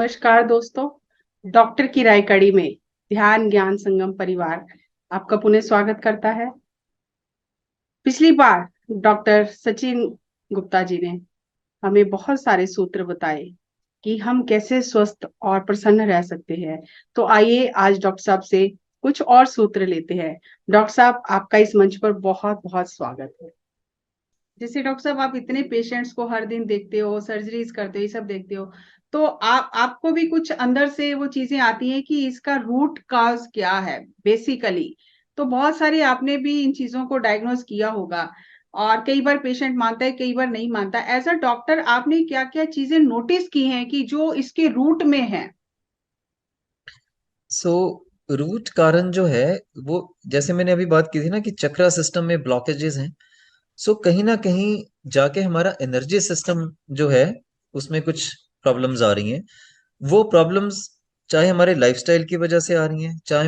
नमस्कार दोस्तों। डॉक्टर की राय कड़ी में ध्यान ज्ञान संगम परिवार आपका पुनः स्वागत करता है। पिछली बार डॉक्टर सचिन गुप्ता जी ने हमें बहुत सारे सूत्र बताए कि हम कैसे स्वस्थ और प्रसन्न रह सकते हैं। तो आइए आज डॉक्टर साहब से कुछ और सूत्र लेते हैं। डॉक्टर साहब, आपका इस मंच पर बहुत बहुत स्वागत है। जैसे डॉक्टर साहब, आप इतने पेशेंट्स को हर दिन देखते हो, सर्जरीज करते हो, ये सब देखते हो, तो आपको भी कुछ अंदर से वो चीजें आती हैं कि इसका रूट काज क्या है बेसिकली। तो बहुत सारे आपने भी इन चीजों को डायग्नोज किया होगा, और कई बार पेशेंट मानता है, कई बार नहीं मानता। एज अ डॉक्टर आपने क्या क्या चीजें नोटिस की हैं कि जो इसके रूट में है? सो रूट कारण जो है वो, जैसे मैंने अभी बात की थी ना कि चक्रा सिस्टम में ब्लॉकेजेस हैं। सो कहीं ना कहीं जाके हमारा एनर्जी सिस्टम जो है उसमें कुछ प्रॉब्लम्स आ रही हैं। वो प्रॉब्लम्स चाहे हमारे लाइफस्टाइल की वजह से आ रही हैं, चाहे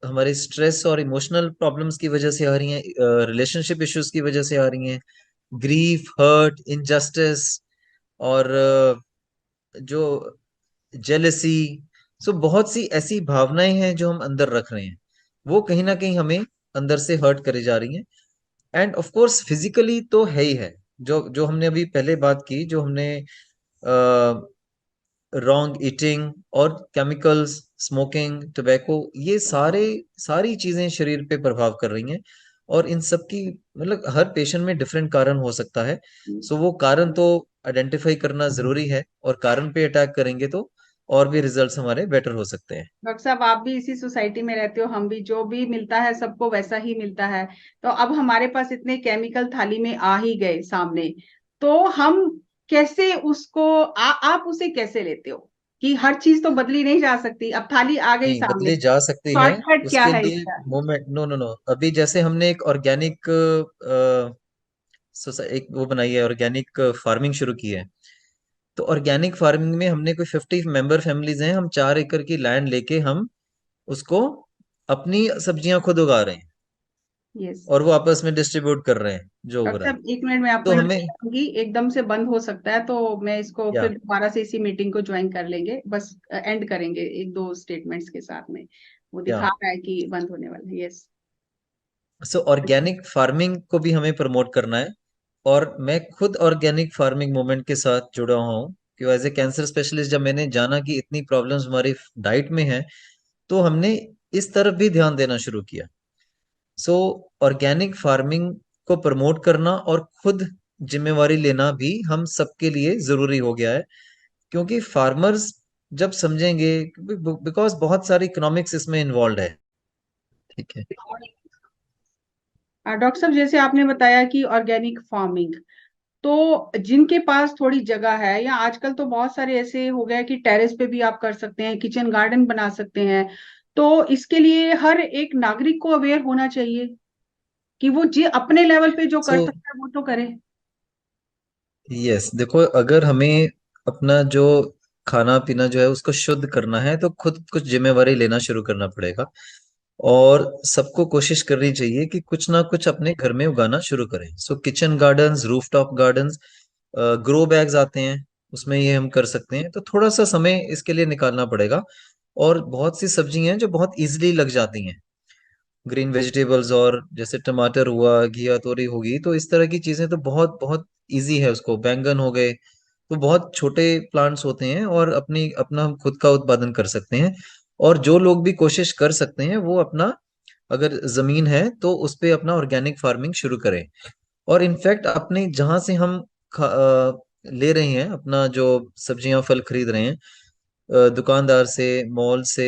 हमारे स्ट्रेस और इमोशनल प्रॉब्लम्स की वजह से आ रही हैं, रिलेशनशिप इश्यूज की वजह से आ रही हैं, ग्रीफ, हर्ट, इनजस्टिस, और जो जेलसी। सो बहुत सी ऐसी भावनाएं हैं जो हम अंदर रख रहे हैं, वो कहीं ना कहीं हमें अंदर से हर्ट करे जा रही हैं। एंड ऑफ कोर्स फिजिकली तो है ही है। जो जो हमने अभी पहले बात की, जो हमने रॉन्ग ईटिंग और केमिकल्स, स्मोकिंग, टोबैको, ये सारी चीजें शरीर पे प्रभाव कर रही हैं। और इन सब की मतलब हर पेशेंट में डिफरेंट कारण हो सकता है। सो वो कारण तो आइडेंटिफाई करना जरूरी है, और कारण पे अटैक करेंगे तो और भी रिजल्ट्स हमारे बेटर हो सकते हैं। डॉक्टर साहब, आप भी इसी सोसाइटी में रहते हो, हम भी, जो भी मिलता है सबको वैसा ही मिलता है। तो अब हमारे पास इतने केमिकल थाली में आ ही गए सामने, तो हम कैसे उसको आप उसे कैसे लेते हो कि हर चीज तो बदली नहीं जा सकती, अब थाली आ गई नहीं, सामने। बदली जा सकती है। शॉर्टकट क्या उसके है लिए इसका? मोमेंट, नो नो नो, अभी जैसे हमने एक ऑर्गेनिक एक वो बनाई है, ऑर्गेनिक फार्मिंग शुरू की है। तो ऑर्गेनिक फार्मिंग में हमने कोई 50 मेंबर फैमिलीज हैं, हम 4 एकड़ की लैंड लेके हम उसको अपनी सब्जियां खुद उगा रहे हैं, यस। और वो आपस में डिस्ट्रीब्यूट कर रहे हैं जो उग डॉक्टर रहा है। साहब, एक मिनट में आपको तो हमें, इंटरप्ट, एकदम से बंद हो सकता है, तो मैं इसको या फिर दोबारा से इसी मीटिंग को ज्वाइन कर लेंगे, बस एंड करेंगे एक दो स्टेटमेंट्स के साथ में। वो या दिखा रहा है कि बंद होने वाला है। यस। सो ऑर्गेनिक फार्मिंग को भी हमें प्रमोट करना है। और मैं खुद ऑर्गेनिक फार्मिंग मूवमेंट के साथ जुड़ा हुआ हूँ, कि एज ए कैंसर स्पेशलिस्ट जब मैंने जाना कि इतनी प्रॉब्लम्स हमारी डाइट में है, तो हमने इस तरफ भी ध्यान देना शुरू किया। सो ऑर्गेनिक फार्मिंग को प्रमोट करना और खुद जिम्मेवारी लेना भी हम सबके लिए जरूरी हो गया है। क्योंकि फार्मर्स जब समझेंगे, बिकॉज बहुत सारी इकोनॉमिक्स इसमें इन्वॉल्व है। ठीक है। डॉक्टर साहब, जैसे आपने बताया कि ऑर्गेनिक फार्मिंग, तो जिनके पास थोड़ी जगह है, या आजकल तो बहुत सारे ऐसे हो गए कि टेरेस पे भी आप कर सकते हैं, किचन गार्डन बना सकते हैं। तो इसके लिए हर एक नागरिक को अवेयर होना चाहिए कि वो जी अपने लेवल पे जो कर सो सकता है वो तो करे। यस, देखो, अगर हमें अपना जो खाना पीना जो है उसको शुद्ध करना है, तो खुद कुछ जिम्मेवारी लेना शुरू करना पड़ेगा। और सबको कोशिश करनी चाहिए कि कुछ ना कुछ अपने घर में उगाना शुरू करें। सो kitchen gardens, rooftop gardens, grow bags आते हैं, उसमें ये हम कर सकते हैं। तो थोड़ा सा समय इसके लिए निकालना पड़ेगा। और बहुत सी सब्जियां हैं जो बहुत इजीली लग जाती हैं, ग्रीन वेजिटेबल्स, और जैसे टमाटर हुआ, घिया तोरी होगी, तो इस तरह की चीजें तो बहुत बहुत इजी है। उसको बैंगन हो गए, तो बहुत छोटे प्लांट्स होते हैं, और अपनी अपना हम खुद का उत्पादन कर सकते हैं। और जो लोग भी कोशिश कर सकते हैं वो अपना, अगर जमीन है तो उस पे अपना ऑर्गेनिक फार्मिंग शुरू करें। और इनफैक्ट अपने जहां से हम ले रहे हैं अपना जो सब्जियां फल खरीद रहे हैं, दुकानदार से, मॉल से,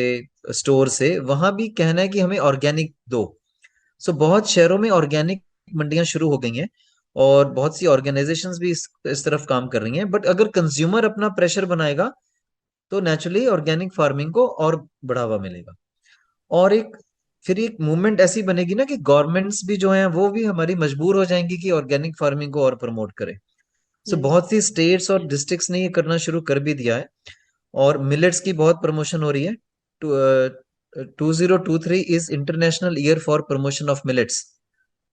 स्टोर से, वहां भी कहना है कि हमें ऑर्गेनिक दो। सो बहुत शहरों में ऑर्गेनिक मंडियां शुरू हो गई हैं, और बहुत सी ऑर्गेनाइजेशंस भी इस तरफ काम कर रही हैं। बट अगर कंज्यूमर अपना प्रेशर बनाएगा, तो नेचुरली ऑर्गेनिक फार्मिंग को और बढ़ावा मिलेगा। और फिर एक मूवमेंट ऐसी बनेगी ना कि गवर्नमेंट्स भी जो हैं वो भी हमारी मजबूर हो जाएंगी कि ऑर्गेनिक फार्मिंग को और प्रमोट करें। So yes. बहुत सी स्टेट्स और डिस्ट्रिक्ट्स ने ये करना शुरू कर भी दिया है। और मिलेट्स की बहुत प्रमोशन हो रही है। 2023 is international year for promotion of millets.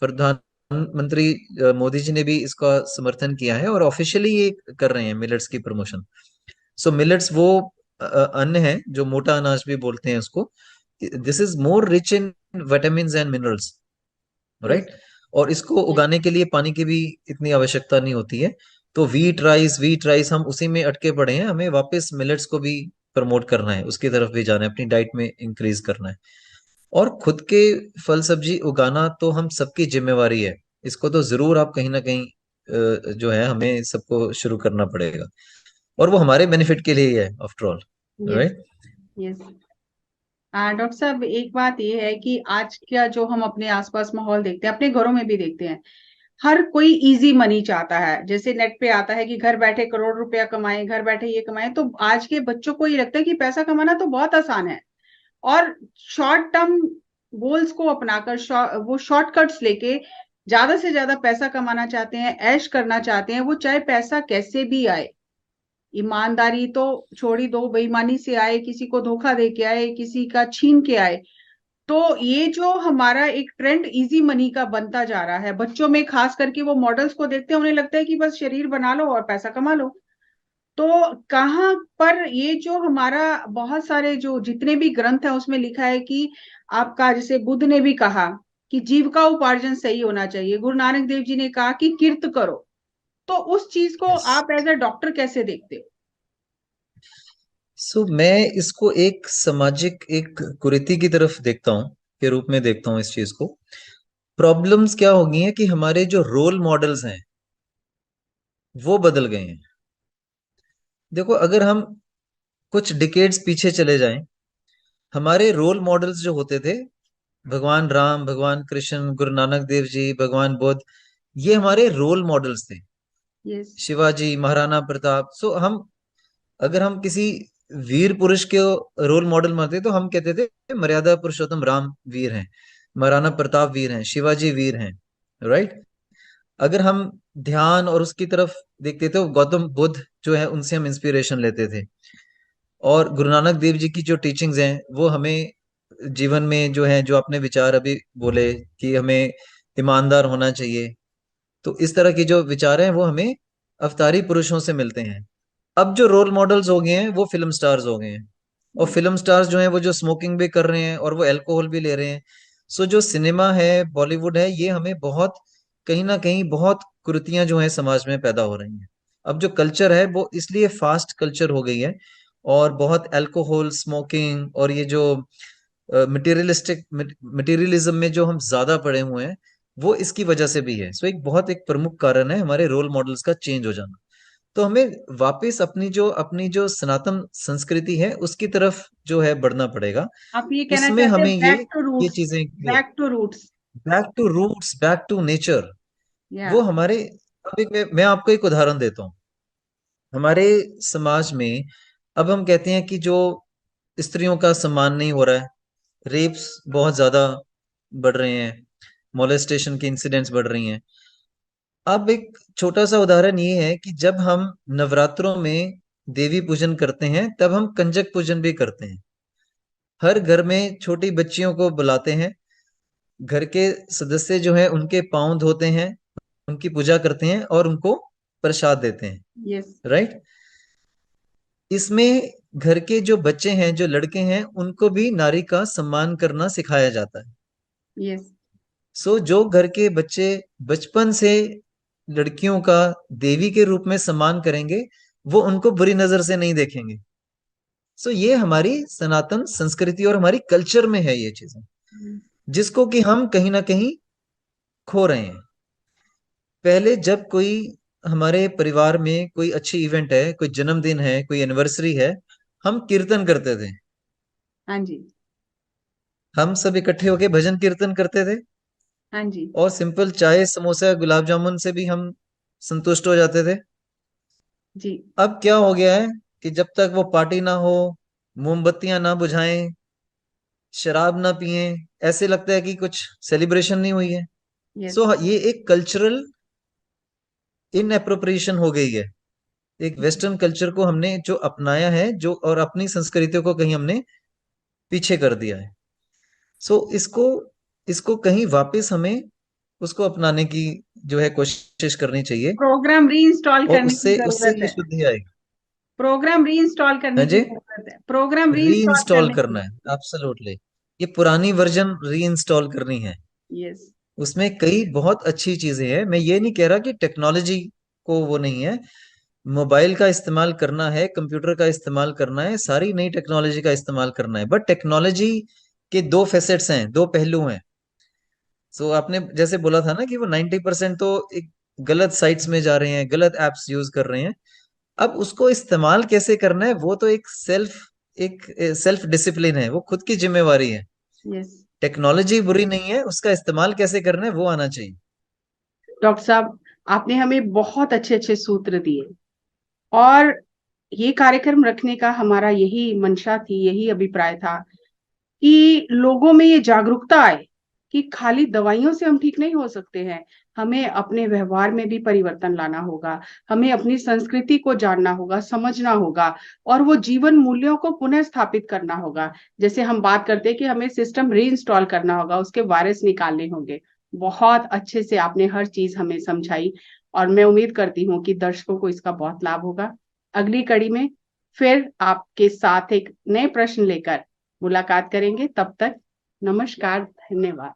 प्रधानमंत्री मोदी जी ने भी इसका समर्थन किया है, और ऑफिशियली ये कर रहे हैं मिलेट्स की प्रमोशन। सो मिलेट्स वो अन्न है जो मोटा अनाज भी बोलते हैं उसको। This is more rich in vitamin and minerals, yes. Right. और इसको उगाने के लिए पानी की भी इतनी आवश्यकता नहीं होती है। तो वीट राइस हम उसी में अटके पड़े हैं, हमें वापस मिलेट्स को भी प्रमोट करना है, उसकी तरफ भी जाना है, अपनी डाइट में इंक्रीज करना है। और खुद के फल सब्जी उगाना तो हम सबकी जिम्मेवारी है। इसको तो जरूर आप कहीं ना कहीं जो है हमें सबको शुरू करना पड़ेगा, और वो हमारे बेनिफिट के लिए ही है after all, yes. Right. Yes. Doctor साहब, एक बात ये है कि आज का जो हम अपने आसपास माहौल देखते हैं, अपने घरों में भी देखते हैं, हर कोई इजी मनी चाहता है। जैसे नेट पे आता है कि घर बैठे करोड़ रुपया कमाएं, घर बैठे ये कमाएं। तो आज के बच्चों को ये लगता है कि पैसा कमाना तो बहुत आसान है, और शॉर्ट टर्म गोल्स को अपनाकर वो शॉर्टकट्स लेके ज्यादा से ज्यादा पैसा कमाना चाहते हैं, ऐश करना चाहते हैं, वो चाहे पैसा कैसे भी आए। ईमानदारी तो छोड़ ही दो, बेईमानी से आए, किसी को धोखा दे के आए, किसी का छीन के आए। तो ये जो हमारा एक ट्रेंड इजी मनी का बनता जा रहा है, बच्चों में खास करके वो मॉडल्स को देखते हैं, उन्हें लगता है कि बस शरीर बना लो और पैसा कमा लो। तो कहाँ पर ये जो हमारा बहुत सारे जो जितने भी ग्रंथ है उसमें लिखा है कि आपका, जैसे बुद्ध ने भी कहा कि जीव का उपार्जन सही होना चाहिए, गुरु नानक देव जी ने कहा कि किर्त करो। तो उस चीज को यस। आप एज अ डॉक्टर कैसे देखते हो? सो मैं इसको एक सामाजिक एक कुरीति की तरफ देखता हूँ, के रूप में देखता हूँ इस चीज को। प्रॉब्लम्स क्या हो गई हैं कि हमारे जो रोल मॉडल्स हैं वो बदल गए हैं। देखो, अगर हम कुछ डिकेड्स पीछे चले जाएं, हमारे रोल मॉडल्स जो होते थे, भगवान राम, भगवान कृष्ण, गुरु नानक देव जी, भगवान बुद्ध, ये हमारे रोल मॉडल्स थे। यस। शिवाजी, महाराणा प्रताप। सो हम, अगर हम किसी वीर पुरुष के रोल मॉडल मानते तो हम कहते थे मर्यादा पुरुषोत्तम राम वीर हैं, महाराणा प्रताप वीर हैं, शिवाजी वीर हैं, राइट। अगर हम ध्यान और उसकी तरफ देखते थे तो गौतम बुद्ध जो है उनसे हम इंस्पिरेशन लेते थे। और गुरु नानक देव जी की जो टीचिंग्स हैं वो हमें जीवन में जो है, जो आपने विचार अभी बोले कि हमें ईमानदार होना चाहिए, तो इस तरह की जो विचार हैं वो हमें अवतारी पुरुषों से मिलते हैं। अब जो रोल मॉडल्स हो गए हैं वो फिल्म स्टार्स हो गए हैं, और फिल्म स्टार्स जो हैं वो जो स्मोकिंग भी कर रहे हैं और वो अल्कोहल भी ले रहे हैं। सो जो सिनेमा है, बॉलीवुड है, ये हमें बहुत, कहीं ना कहीं बहुत कुरीतियां जो है समाज में पैदा हो रही हैं। अब जो कल्चर है वो इसलिए फास्ट कल्चर हो गई है, और बहुत अल्कोहल, स्मोकिंग, और ये जो मटेरियलिस्टिक मटेरियलिज्म में जो हम ज्यादा पड़े हुए हैं, वो इसकी वजह से भी है। सो एक बहुत एक प्रमुख कारण है हमारे रोल मॉडल्स का चेंज हो जाना। तो हमें वापस अपनी जो सनातन संस्कृति है उसकी तरफ जो है बढ़ना पड़ेगा। आप ये कहना उसमें चाहते हैं हमें बैक टू ये रूट्स? चीजें, back to roots. Back to roots, back to nature, या। वो हमारे। अब मैं आपको एक उदाहरण देता हूँ। हमारे समाज में अब हम कहते हैं कि जो स्त्रियों का सम्मान नहीं हो रहा है, रेप्स बहुत ज्यादा बढ़ रहे हैं, मोलेस्टेशन के इंसिडेंट्स बढ़ रही हैं। अब एक छोटा सा उदाहरण ये है कि जब हम नवरात्रों में देवी पूजन करते हैं तब हम कंजक पूजन भी करते हैं। हर घर में छोटी बच्चियों को बुलाते हैं, घर के सदस्य जो हैं उनके पांव धोते हैं, उनकी पूजा करते हैं और उनको प्रसाद देते हैं, यस। राइट। इसमें घर के जो बच्चे हैं, जो लड़के हैं, उनको भी नारी का सम्मान करना सिखाया जाता है। यस। सो जो घर के बच्चे बचपन से लड़कियों का देवी के रूप में सम्मान करेंगे, वो उनको बुरी नजर से नहीं देखेंगे। सो ये हमारी सनातन संस्कृति और हमारी कल्चर में है ये चीजें, जिसको कि हम कहीं ना कहीं खो रहे हैं। पहले जब कोई हमारे परिवार में कोई अच्छी इवेंट है, कोई जन्मदिन है, कोई एनिवर्सरी है, हम कीर्तन करते थे। हाँ जी। हम सब इकट्ठे होके भजन कीर्तन करते थे, हाँ जी। और सिंपल चाय, समोसा, गुलाब जामुन से भी हम संतुष्ट हो जाते थे। जी। अब क्या हो गया है कि जब तक वो पार्टी ना हो, मोमबत्तियां ना बुझाएं, शराब ना पिए, ऐसे लगता है कि कुछ सेलिब्रेशन नहीं हुई है। यस। सो ये एक कल्चरल इन एप्रोप्रिएशन हो गई है। एक वेस्टर्न कल्चर को हमने जो अपनाया है, जो, और अपनी संस्कृतियों को कहीं हमने पीछे कर दिया है। सो इसको इसको कहीं वापस हमें उसको अपनाने की जो है कोशिश करनी चाहिए, प्रोग्राम री इंस्टॉल और करने की उससे उससे जरूरत ये है। शुद्धि आएगी। प्रोग्राम री इंस्टॉल हाँ करने की जी, जरूरत है, प्रोग्राम री री इंस्टॉल इंस्टॉल करने करना की। है, एब्सोल्युटली। ये पुरानी वर्जन री इंस्टॉल करनी है। यस। उसमें कई बहुत अच्छी चीजें हैं, मैं ये नहीं कह रहा कि टेक्नोलॉजी को वो नहीं है। मोबाइल का इस्तेमाल करना है, कंप्यूटर का इस्तेमाल करना है, सारी नई टेक्नोलॉजी का इस्तेमाल करना है, बट टेक्नोलॉजी के दो फेसेट्स हैं, दो पहलू हैं। सो आपने जैसे बोला था ना कि वो 90% तो एक गलत साइट्स में जा रहे हैं, गलत एप्स यूज कर रहे हैं। अब उसको इस्तेमाल कैसे करना है, वो तो एक सेल्फ डिसिप्लिन है, वो खुद की जिम्मेवारी है। यस। टेक्नोलॉजी बुरी नहीं है, उसका इस्तेमाल कैसे करना है वो आना चाहिए। डॉक्टर साहब, आपने हमें बहुत अच्छे अच्छे सूत्र दिए, और ये कार्यक्रम रखने का हमारा यही मंशा थी, यही अभिप्राय था कि लोगों में ये जागरूकता आए कि खाली दवाइयों से हम ठीक नहीं हो सकते हैं। हमें अपने व्यवहार में भी परिवर्तन लाना होगा, हमें अपनी संस्कृति को जानना होगा, समझना होगा, और वो जीवन मूल्यों को पुनः स्थापित करना होगा। जैसे हम बात करते हैं कि हमें सिस्टम री इंस्टॉल करना होगा, उसके वायरस निकालने होंगे। बहुत अच्छे से आपने हर चीज हमें समझाई, और मैं उम्मीद करती हूँ कि दर्शकों को इसका बहुत लाभ होगा। अगली कड़ी में फिर आपके साथ एक नए प्रश्न लेकर मुलाकात करेंगे। तब तक नमस्कार, धन्यवाद।